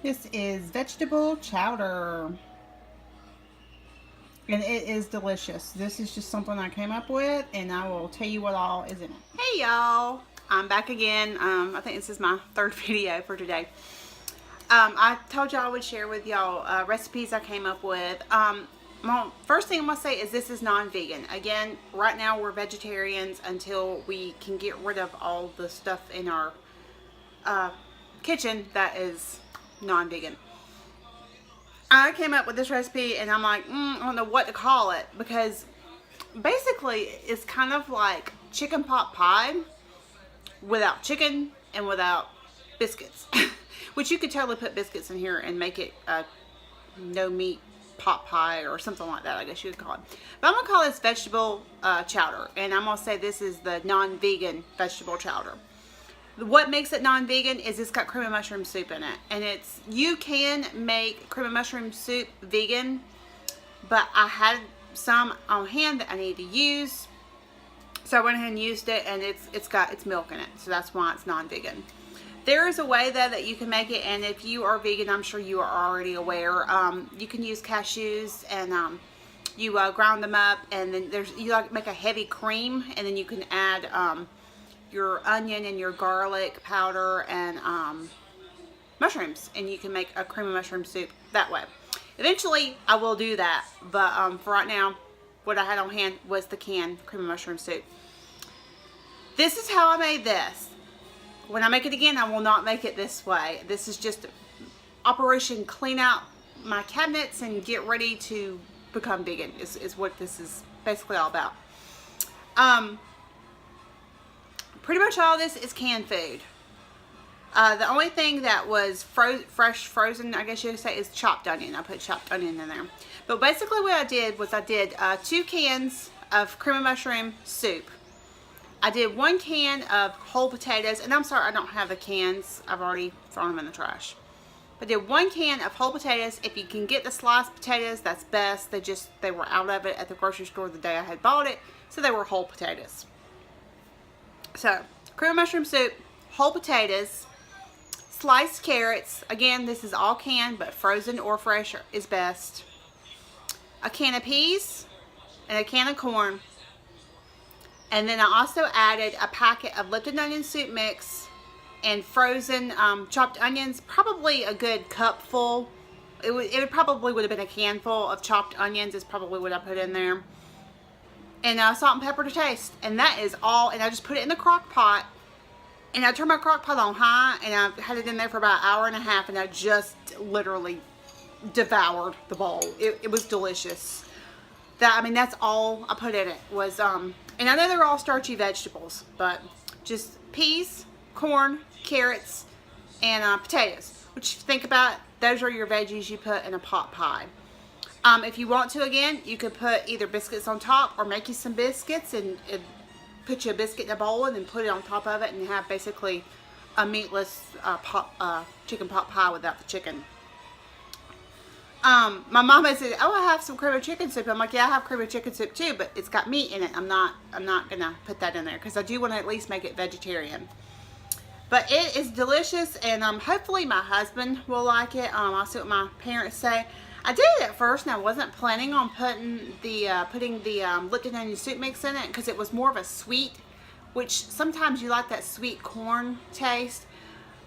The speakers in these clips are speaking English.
This is vegetable chowder, and it is delicious. This is just something I came up with, and I will tell you what all is in it. Hey y'all, I'm back again. I think this is my third video for today. I told y'all I would share with y'all recipes I came up with. First thing I'm going to say is this is non-vegan. Again, right now we're vegetarians until we can get rid of all the stuff in our kitchen that is non-vegan. I came up with this recipe and I'm like, I don't know what to call it, because basically it's kind of like chicken pot pie without chicken and without biscuits. Which you could totally put biscuits in here and make it a no meat pot pie or something like that, I guess you would call it. But I'm going to call this vegetable chowder, and I'm going to say this is the non-vegan vegetable chowder. What makes it non-vegan is it's got cream of mushroom soup in it, and you can make cream of mushroom soup vegan, but I had some on hand that I need to use, so I went ahead and used it, and it's got milk in it, so that's why it's non-vegan. There is a way though that you can make it, and if you are vegan, I'm sure you are already aware. You can use cashews, and you ground them up, and then you make a heavy cream, and then you can add your onion and your garlic powder and mushrooms, and you can make a cream of mushroom soup that way. Eventually, I will do that, but for right now, what I had on hand was the canned cream of mushroom soup. This is how I made this. When I make it again, I will not make it this way. This is just Operation Clean Out my cabinets and get ready to become vegan is what this is basically all about. Pretty much all this is canned food. The only thing that was fresh frozen, I guess you could say, is chopped onion. I put chopped onion in there. But basically what I did was I did 2 cans of cream of mushroom soup. I did 1 can of whole potatoes, and I'm sorry I don't have the cans. I've already thrown them in the trash. But I did 1 can of whole potatoes. If you can get the sliced potatoes, that's best. They were out of it at the grocery store the day I had bought it, so they were whole potatoes. So, cream of mushroom soup, whole potatoes, sliced carrots. Again, this is all canned, but frozen or fresh is best. A can of peas and a can of corn. And then I also added a packet of Lipton onion soup mix and frozen chopped onions, probably a good cupful. It probably would have been a canful of chopped onions is probably what I put in there. And salt and pepper to taste. And that is all. And I just put it in the crock pot. And I turned my crock pot on high, and I had it in there for about 1.5 hours, and I just literally devoured the bowl. It was delicious. That's all I put in it was, and I know they're all starchy vegetables, but just peas, corn, carrots, and potatoes. Which, if you think about it, those are your veggies you put in a pot pie. If you want to, again, you could put either biscuits on top or make you some biscuits and put you a biscuit in a bowl and then put it on top of it and have basically a meatless chicken pot pie without the chicken. My mama said, "Oh, I have some cream of chicken soup." I'm like, "Yeah, I have cream of chicken soup too, but it's got meat in it. I'm not gonna put that in there because I do want to at least make it vegetarian." But it is delicious, and hopefully my husband will like it. I'll see what my parents say. I did it at first, and I wasn't planning on putting the Lipton onion soup mix in it because it was more of a sweet, which sometimes you like that sweet corn taste.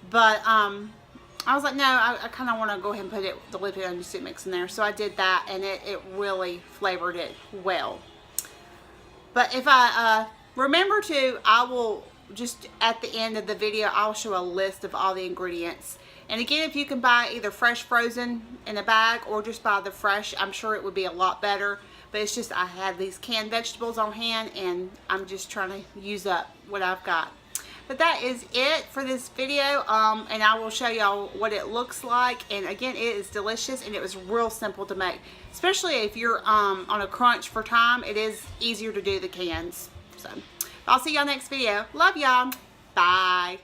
But I was like, no, I kind of want to go ahead and put the Lipton onion soup mix in there. So I did that, and it really flavored it well. But if I remember to, I will just at the end of the video, I'll show a list of all the ingredients. And again, if you can buy either fresh frozen in a bag or just buy the fresh, I'm sure it would be a lot better. But it's just I have these canned vegetables on hand, and I'm just trying to use up what I've got. But that is it for this video, and I will show y'all what it looks like. And again, it is delicious, and it was real simple to make. Especially if you're on a crunch for time, it is easier to do the cans. So, I'll see y'all next video. Love y'all. Bye.